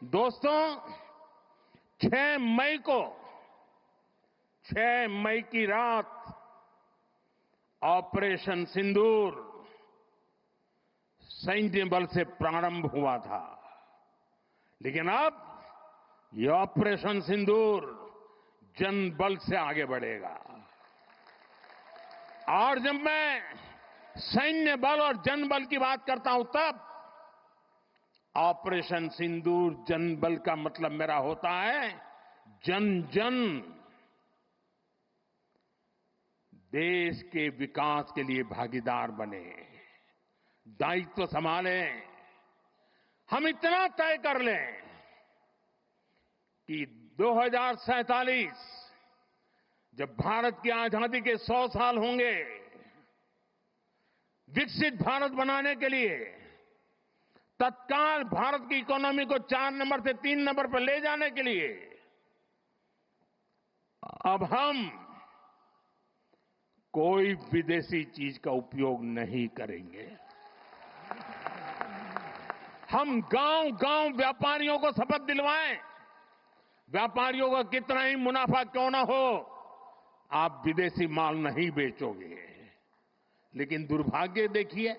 दोस्तों, 6 मई को 6 मई की रात ऑपरेशन सिंदूर सैन्य बल से प्रारंभ हुआ था। लेकिन अब ये ऑपरेशन सिंदूर जनबल से आगे बढ़ेगा। और जब मैं सैन्य बल और जनबल की बात करता हूं, तब ऑपरेशन सिंदूर जनबल का मतलब मेरा होता है जन जन देश के विकास के लिए भागीदार बने, दायित्व संभालें। हम इतना तय कर लें कि 2047 जब भारत की आजादी के 100 साल होंगे, विकसित भारत बनाने के लिए तत्काल भारत की इकोनॉमी को 4 नंबर से 3 नंबर पर ले जाने के लिए अब हम कोई विदेशी चीज का उपयोग नहीं करेंगे। हम गांव-गांव व्यापारियों को शपथ दिलवाएं, व्यापारियों का कितना ही मुनाफा क्यों ना हो, आप विदेशी माल नहीं बेचोगे। लेकिन दुर्भाग्य देखिए,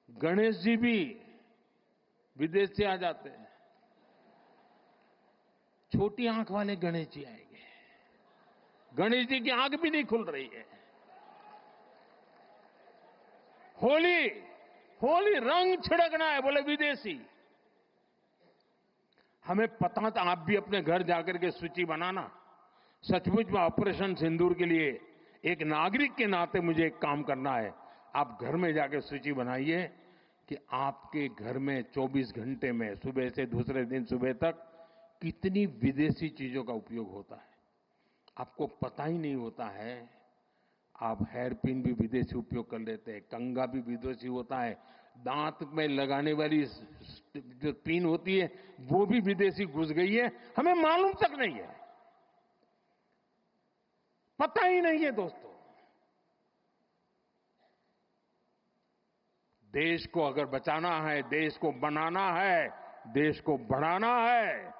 गणेश जी भी विदेश से आ जाते हैं। छोटी आंख वाले गणेश जी आएंगे, गणेश जी की आंख भी नहीं खुल रही है। होली रंग छिड़कना है, बोले विदेशी। हमें पता था, आप भी अपने घर जाकर के सूची बनाना। सचमुच में ऑपरेशन सिंदूर के लिए एक नागरिक के नाते मुझे एक काम करना है। आप घर में जाकर सूची बनाइए कि आपके घर में 24 घंटे में सुबह से दूसरे दिन सुबह तक कितनी विदेशी चीजों का उपयोग होता है। आपको पता ही नहीं होता है। आप हेयर पिन भी विदेशी उपयोग कर लेते हैं, कंघा भी विदेशी होता है, दांत में लगाने वाली जो पिन होती है वो भी विदेशी घुस गई है, हमें मालूम तक नहीं है, पता ही नहीं है। दोस्तों, देश को अगर बचाना है, देश को बनाना है, देश को बढ़ाना है,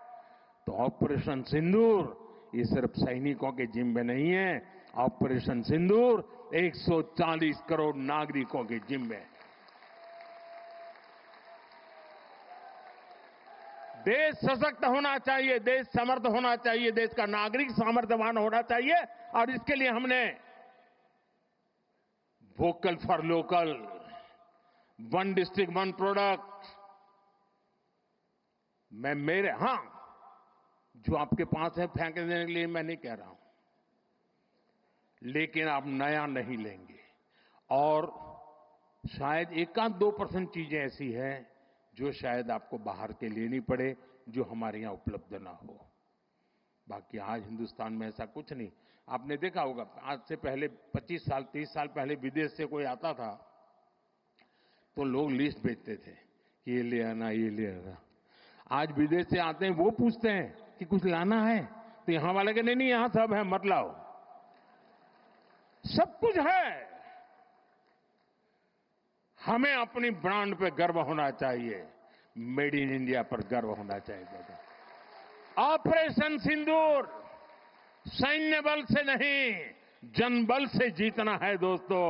तो ऑपरेशन सिंदूर ये सिर्फ सैनिकों के जिम्मे नहीं है। ऑपरेशन सिंदूर 140 करोड़ नागरिकों के जिम्मे है। देश सशक्त होना चाहिए, देश समर्थ होना चाहिए, देश का नागरिक सामर्थ्यवान होना चाहिए। और इसके लिए हमने vocal for local, one district one product, जो आपके पास है फेंक देने के लिए मैं नहीं कह रहा हूं, लेकिन आप नया नहीं लेंगे। और शायद 1-2% चीजें ऐसी हैं जो शायद आपको बाहर के लेनी पड़े, जो हमारे यहां उपलब्ध ना हो। बाकी आज हिंदुस्तान में ऐसा कुछ नहीं। आपने देखा होगा, आज से पहले 25 साल 30 साल पहले विदेश से कोई आता था तो लोग लिस्ट भेजते थे कि ये ले आना, ये ले आना। आज विदेश से आते हैं, वो पूछते हैं कि कुछ लाना है, तो यहां वाले के नहीं, यहां सब है, मत लाओ, सब कुछ है। हमें अपनी ब्रांड पे गर्व होना चाहिए, मेड इन इंडिया पर गर्व होना चाहिए। ऑपरेशन सिंदूर सैन्य बल से नहीं, जनबल से जीतना है दोस्तों।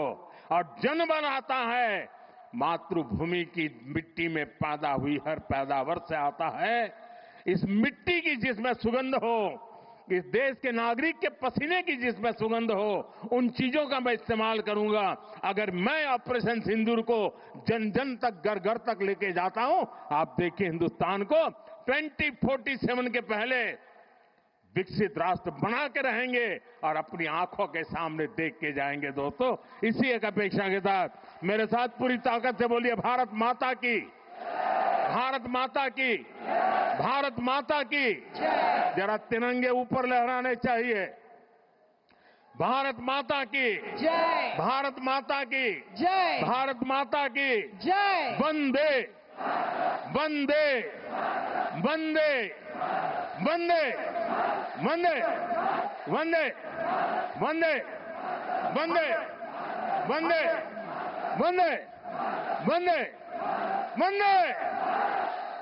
और जनबल आता है मातृभूमि की मिट्टी में पैदा हुई हर पैदावार से आता है। इस मिट्टी की जिसमें सुगंध हो, इस देश के नागरिक के पसीने की जिसमें सुगंध हो, उन चीजों का मैं इस्तेमाल करूंगा। अगर मैं ऑपरेशन सिंदूर को जन जन तक, घर घर तक लेके जाता हूं, आप देखिए हिंदुस्तान को 2047 के पहले विकसित राष्ट्र बना के रहेंगे और अपनी आंखों के सामने देख के जाएंगे। दोस्तों, इसी एक अपेक्षा के साथ मेरे साथ पूरी ताकत से बोलिए, भारत माता की, भारत माता की, भारत माता की। जरा तिरंगे ऊपर लहराने चाहिए। भारत माता की जय, भारत माता की जय, भारत माता की जय। वंदे वंदे वंदे वंदे वंदे वंदे वंदे वंदे वंदे वंदे वंदे वंदे।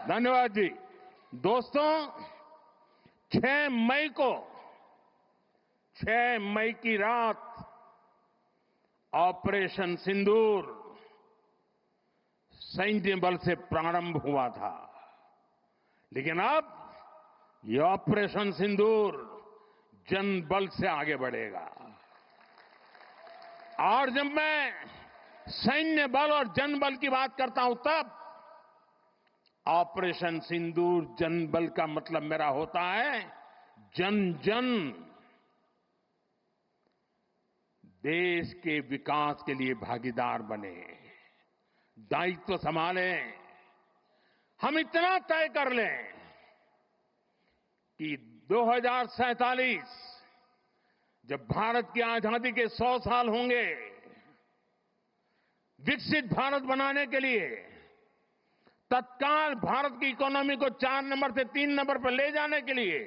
धन्यवाद जी। दोस्तों, 6 मई की रात ऑपरेशन सिंदूर सैन्य बल से प्रारंभ हुआ था, लेकिन अब ये ऑपरेशन सिंदूर जनबल से आगे बढ़ेगा। और जब मैं सैन्य बल और जनबल की बात करता हूं, तब ऑपरेशन सिंदूर जनबल का मतलब मेरा होता है जन जन देश के विकास के लिए भागीदार बने, दायित्व संभालें। हम इतना तय कर लें कि 2047 जब भारत की आजादी के 100 साल होंगे, विकसित भारत बनाने के लिए तत्काल भारत की इकोनॉमी को 4 नंबर से 3 नंबर पर ले जाने के लिए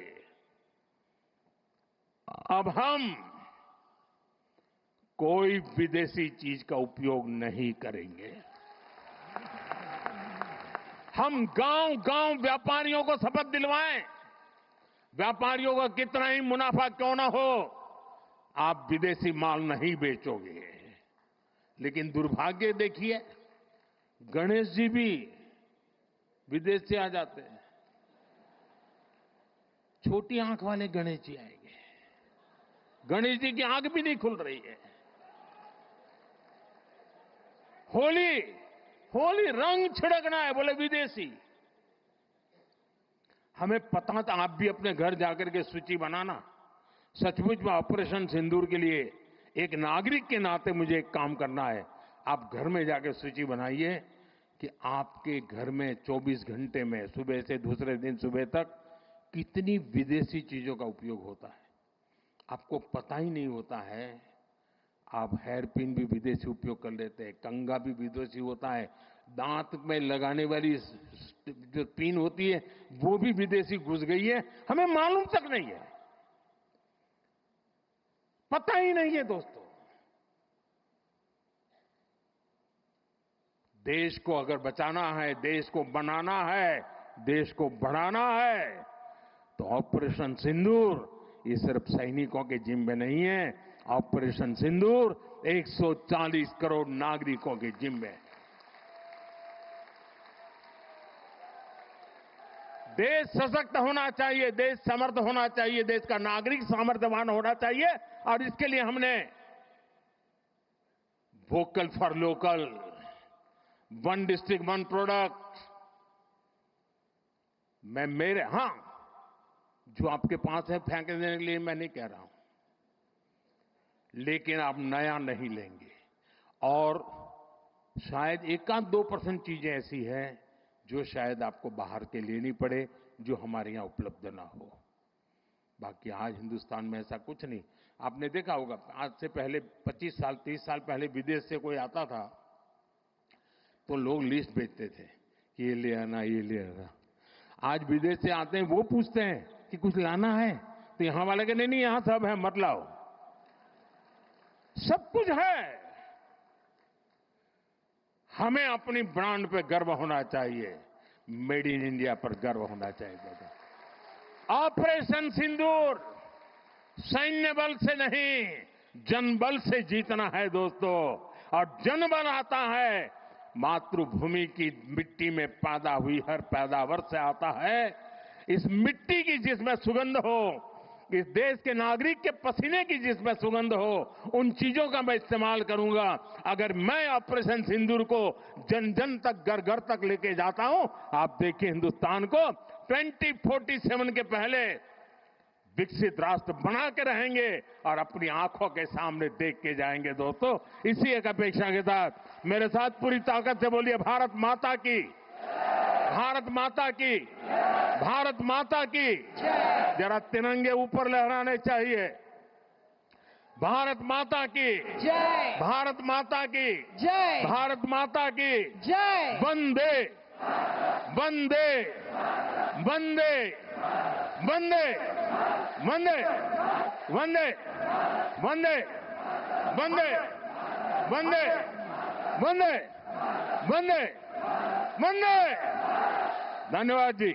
अब हम कोई विदेशी चीज का उपयोग नहीं करेंगे। हम गांव-गांव व्यापारियों को शपथ दिलवाएं, व्यापारियों का कितना ही मुनाफा क्यों ना हो, आप विदेशी माल नहीं बेचोगे। लेकिन दुर्भाग्य देखिए, गणेश जी भी विदेश से आ जाते हैं। छोटी आंख वाले गणेश जी आएंगे, गणेश जी की आंख भी नहीं खुल रही है। होली रंग छिड़कना है, बोले विदेशी। हमें पता था, आप भी अपने घर जाकर के सूची बनाना। सचमुच में ऑपरेशन सिंदूर के लिए एक नागरिक के नाते मुझे एक काम करना है। आप घर में जाकर सूची बनाइए कि आपके घर में 24 घंटे में सुबह से दूसरे दिन सुबह तक कितनी विदेशी चीजों का उपयोग होता है। आपको पता ही नहीं होता है। आप हेयर पिन भी विदेशी उपयोग कर लेते हैं, कंघा भी विदेशी होता है, दांत में लगाने वाली जो पिन होती है वो भी विदेशी घुस गई है, हमें मालूम तक नहीं है, पता ही नहीं है। दोस्तों, देश को अगर बचाना है, देश को बनाना है, देश को बढ़ाना है, तो ऑपरेशन सिंदूर ये सिर्फ सैनिकों के जिम्मे नहीं है। ऑपरेशन सिंदूर 140 करोड़ नागरिकों के जिम्मे है। देश सशक्त होना चाहिए, देश समर्थ होना चाहिए, देश का नागरिक सामर्थ्यवान होना चाहिए। और इसके लिए हमने vocal for local, one district one product, जो आपके पास है फेंक देने के लिए मैं नहीं कह रहा हूं, लेकिन आप नया नहीं लेंगे। और शायद 1-2% चीजें ऐसी हैं जो शायद आपको बाहर के लेनी पड़े, जो हमारे यहां उपलब्ध ना हो। बाकी आज हिंदुस्तान में ऐसा कुछ नहीं। आपने देखा होगा, आज से पहले 25 साल 30 साल पहले विदेश से कोई आता था तो लोग लिस्ट भेजते थे कि ये ले आना, ये ले आना। आज विदेश से आते हैं, वो पूछते हैं कि कुछ लाना है, तो यहां वाले के नहीं, यहां सब है, मत लाओ, सब कुछ है। हमें अपनी ब्रांड पे गर्व होना चाहिए, मेड इन इंडिया पर गर्व होना चाहिए। ऑपरेशन सिंदूर सैन्य बल से नहीं, जनबल से जीतना है दोस्तों। और जनबल आता है मातृभूमि की मिट्टी में पैदा हुई हर पैदावार से आता है। इस मिट्टी की जिसमें सुगंध हो, इस देश के नागरिक के पसीने की जिसमें सुगंध हो, उन चीजों का मैं इस्तेमाल करूंगा। अगर मैं ऑपरेशन सिंदूर को जन जन तक, घर घर तक लेके जाता हूं, आप देखिए हिंदुस्तान को 2047 के पहले विकसित राष्ट्र बना के रहेंगे और अपनी आंखों के सामने देख के जाएंगे। दोस्तों, इसी एक अपेक्षा के साथ मेरे साथ पूरी ताकत से बोलिए, भारत माता की, भारत माता की, भारत माता की। जरा तिरंगे ऊपर लहराने चाहिए। भारत माता की जय, भारत माता की जय, भारत माता की जय। वंदे वंदे वंदे वंदे वंदे वंदे वंदे वंदे वंदे वंदे वंदे वंदे। धन्यवाद जी।